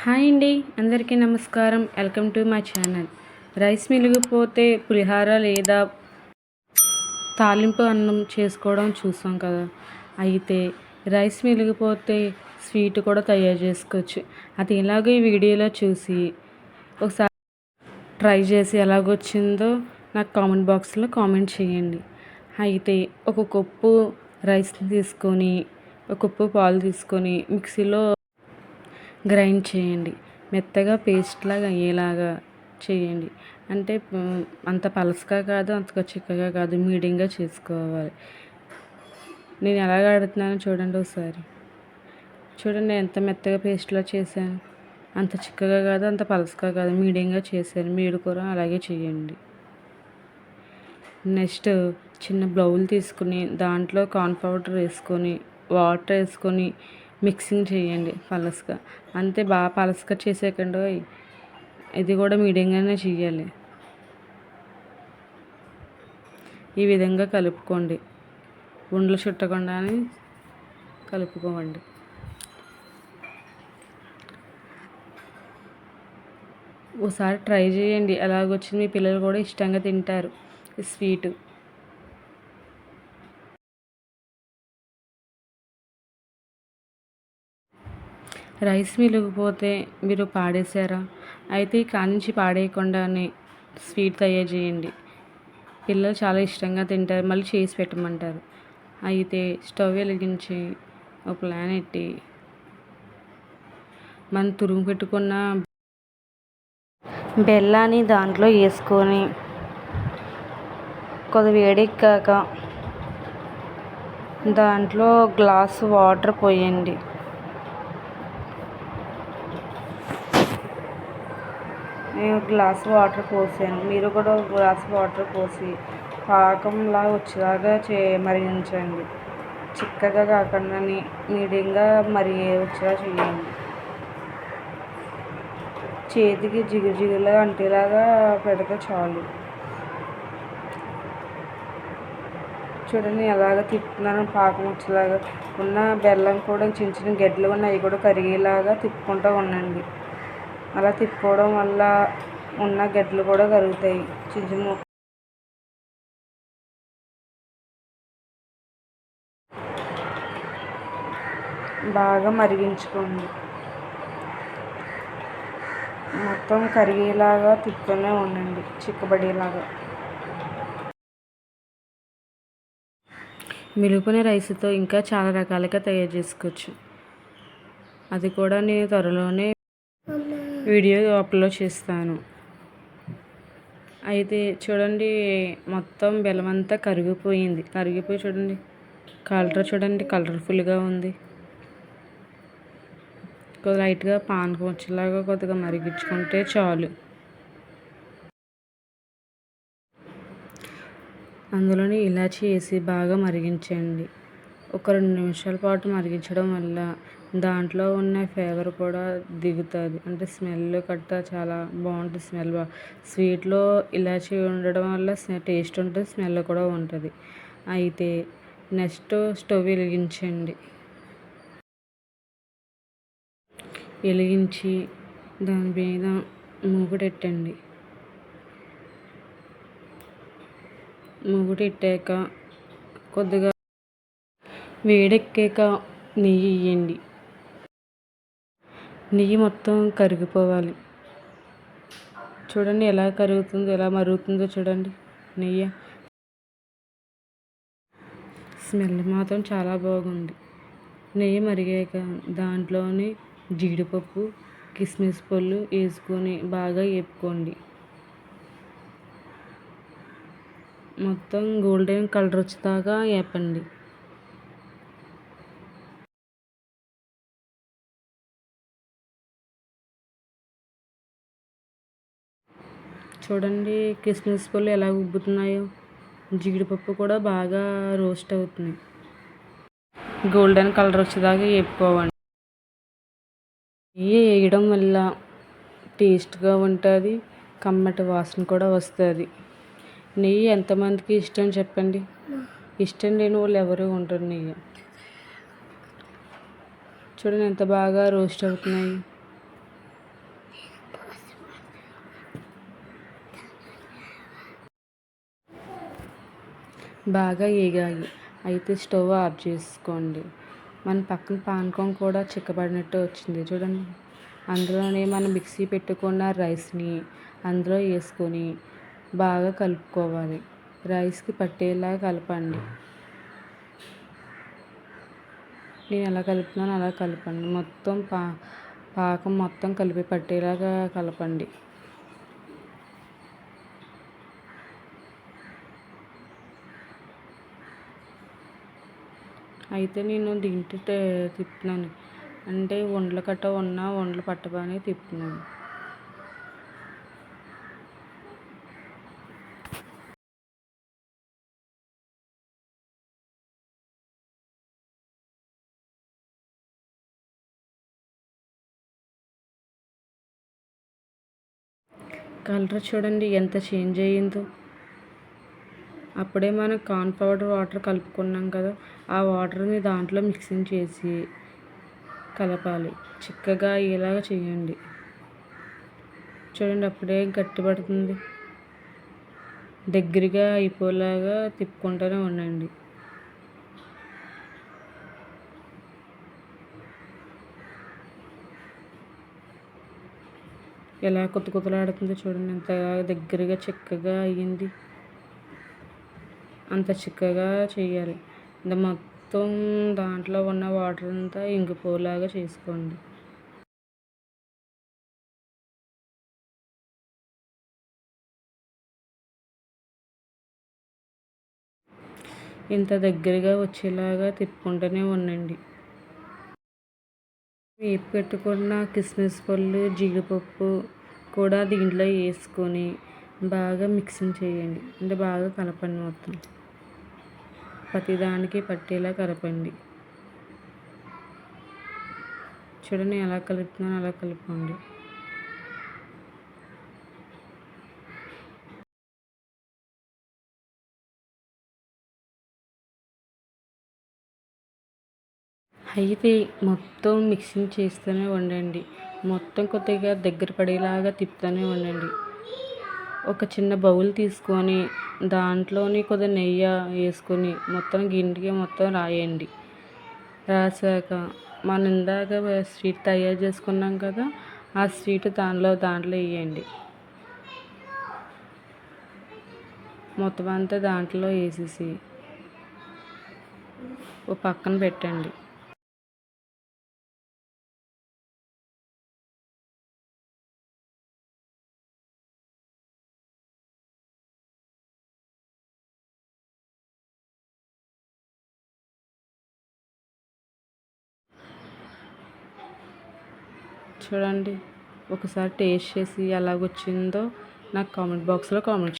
Hi అండి, అందరికీ నమస్కారం. Welcome to my channel. Rice మిగిలిపోతే పులిహార లేదా తాలింపు అన్నం చేసుకోవడం చూసాం కదా. అయితే రైస్ మిగిలిపోతే స్వీట్ కూడా తయారు చేసుకోవచ్చు. అది ఎలాగో ఈ వీడియోలో చూసి ఒకసారి ట్రై చేసి ఎలాగొచ్చిందో నాకు కామెంట్ బాక్స్లో కామెంట్ చేయండి. అయితే ఒక కప్పు రైస్ తీసుకొని ఒక కప్పు పాలు తీసుకొని మిక్సీలో గ్రైండ్ చేయండి. మెత్తగా పేస్ట్ లాగా అయ్యేలాగా చేయండి. అంటే అంత పలచగా కాదు, అంతగా చిక్కగా కాదు, మీడియంగా చేసుకోవాలి. నేను ఎలాగ ఆడుతున్నానో చూడండి ఒకసారి. చూడండి ఎంత మెత్తగా పేస్ట్లా చేశాను. అంత చిక్కగా కాదు, అంత పలచగా కాదు, మీడియంగా చేశాను. మీరు కూడా అలాగే చేయండి. నెక్స్ట్ చిన్న బౌల్ తీసుకుని దాంట్లో కార్న్ పౌడర్ వేసుకొని వాటర్ వేసుకొని మిక్సింగ్ చేయండి పలసగా. అంతే, బాగా పలసగా చేసేయకండి. ఇది కూడా మీడియంగానే చేయాలి. ఈ విధంగా కలుపుకోండి. ఉండలు చుట్టకుండా కలుపుకోండి. ఒకసారి ట్రై చేయండి. ఎలాగొచ్చింది, మీ పిల్లలు కూడా ఇష్టంగా తింటారు ఈ స్వీటు. రైస్ మిగిలిపోతే మీరు పాడేశారా? అయితే కానించి పాడేయకుండానే స్వీట్ తయారు చేయండి. పిల్లలు చాలా ఇష్టంగా తింటారు, మళ్ళీ చేసి పెట్టమంటారు. అయితే స్టవ్ వెలిగించి ఒక ప్యాన్ పెట్టి మనం తురుము పెట్టుకున్న బెల్లాన్ని దాంట్లో వేసుకొని కొద్ది వేడెక్కాక దాంట్లో గ్లాసు వాటర్ పోయండి. నేను గ్లాస్ వాటర్ పోసాను, మీరు కూడా గ్లాస్ వాటర్ పోసి పాకంలా వచ్చేలాగా మరిగించండి. చిక్కగా కాకుండా మీడియంగా వచ్చేలా చేయండి. చేతికి జిగురు జిగురులా అంటేలాగా పెడితే చాలు. చూడండి ఎలాగ తిప్పుతున్నాను. పాకం వచ్చేలాగా ఉన్న బెల్లం కూడా చిన్న చిన్న గడ్డలు ఉన్నాయి, అవి కూడా కరిగేలాగా తిప్పుకుంటూ ఉండండి. అలా తిప్పుకోవడం వల్ల ఉన్న గడ్డలు కూడా కరుగుతాయి. చిన్న చిన్న బాగా మరిగించుకోండి. మొత్తం కరిగేలాగా తిప్పుతూనే ఉండండి, చిక్కబడేలాగా. మిగిలిపోయిన రైస్తో ఇంకా చాలా రకాలుగా తయారు చేసుకోవచ్చు. అది కూడా నేను త్వరలోనే వీడియో అప్లోడ్ చేస్తాను. అయితే చూడండి, మొత్తం బెల్లం అంతా కరిగిపోయి చూడండి, కలర్ చూడండి కలర్ఫుల్గా ఉంది. కొద్దిగా లైట్గా పానకం వచ్చేలాగా కొద్దిగా మరిగించుకుంటే చాలు. అందులోని ఇలాచీ వేసి బాగా మరిగించండి. ఒక 2 నిమిషాల పాటు మరిగించడం వల్ల దాంట్లో ఉన్న ఫ్లేవర్ కూడా దిగుతుంది. అంటే స్మెల్ కట్ట చాలా బాగుంటుంది. స్వీట్లో ఇలాచీ ఉండడం వల్ల టేస్ట్ ఉంటుంది, స్మెల్ కూడా ఉంటుంది. అయితే నెక్స్ట్ స్టవ్ వెలిగించి దాని మీద మూకుడెట్టండి. మూకుడెట్టాక కొద్దిగా వేడెక్కాక నెయ్యి వేయండి. నెయ్యి మొత్తం కరిగిపోవాలి. చూడండి ఎలా కరుగుతుందో, ఎలా మరుగుతుందో చూడండి. నెయ్యి స్మెల్ మాత్రం చాలా బాగుంది. నెయ్యి మరిగాక దాంట్లోని జీడిపప్పు, కిస్మిస్ పళ్ళు వేసుకొని బాగా వేపుకోండి. మొత్తం గోల్డెన్ కలర్ వచ్చేదాకా వేపండి. చూడండి కిస్మిస్ పళ్ళు ఎలా ఉబ్బుతున్నాయో, జీడిపప్పు కూడా బాగా రోస్ట్ అవుతుంది. గోల్డెన్ కలర్ వచ్చేదాకా వేపుకోవండి. నెయ్యి వేయడం వల్ల టేస్ట్గా ఉంటుంది, కమ్మటి వాసన కూడా వస్తుంది. నెయ్యి ఎంతమందికి ఇష్టం చెప్పండి? ఇష్టం లేని వాళ్ళు ఎవరు ఉండరు. నెయ్యి చూడండి ఎంత బాగా రోస్ట్ అవుతున్నాయి. బాగా ఏగాయి. అయితే స్టవ్ ఆఫ్ చేసుకోండి. మన పక్కన పానకం కూడా చిక్కబడినట్టు వచ్చింది చూడండి. అందులోనే మనం మిక్సీ పెట్టుకున్న రైస్ని అందులో వేసుకొని బాగా కలుపుకోవాలి. రైస్కి పట్టేలా కలపండి. నేను ఎలా కలుపుతున్నానో అలా కలపండి. మొత్తం పాకం మొత్తం కలిపి పట్టేలాగా కలపండి. అయితే నేను దీంట్లో తిప్పుతున్నాను. అంటే ఉండలు కట్ట ఉన్నా ఉండలు పట్టబానే తిప్పుతున్నాను. కలర్ చూడండి ఎంత చేంజ్ అయ్యిందో. అప్పుడే మనం కార్న్ పౌడర్ వాటర్ కలుపుకున్నాం కదా, ఆ వాటర్ని దాంట్లో మిక్సింగ్ చేసి కలపాలి. చిక్కగా అయ్యేలాగా చేయండి. చూడండి అప్పుడే గట్టిపడుతుంది. దగ్గరగా అయిపోయేలాగా తిప్పుకుంటూనే ఉండండి. ఎలా కుతకుతలాడుతుందో చూడండి. ఎంత దగ్గరగా చిక్కగా అయ్యింది. అంత చిక్కగా చేయాలి. మొత్తం దాంట్లో ఉన్న వాటర్ అంతా ఇంకిపోయేలాగా చేసుకోండి. ఇంత దగ్గరగా వచ్చేలాగా తిప్పుకుంటూనే ఉండండి. వేపి పెట్టుకున్న కిస్మిస్ పళ్ళు, జీడిపప్పు కూడా దీంట్లో వేసుకొని బాగా మిక్సింగ్ చేయండి. అంటే బాగా కలపండి. మొత్తం ప్రతిదానికి పట్టేలా కలపండి. చూడండి ఎలా కలుపుతున్నానో అలా కలపండి. అయితే మొత్తం మిక్సింగ్ చేస్తూనే ఉండండి. మొత్తం కొద్దిగా దగ్గర పడేలాగా తిప్పుతూనే ఉండండి. ఒక చిన్న బౌల్ తీసుకొని దాంట్లోని కొద్దిగా నెయ్యి వేసుకొని మొత్తం గిన్నెకి మొత్తం రాయండి. రాసాక మనం ఇందాక స్వీట్ తయారు చేసుకున్నాం కదా, ఆ స్వీట్ దాంట్లో వేయండి. మొత్తం అంతా దాంట్లో వేసేసి ఓ పక్కన పెట్టండి. చూడండి ఒకసారి టేస్ట్ చేసి ఎలాగొచ్చిందో నాకు కామెంట్ బాక్స్లో కామెంట్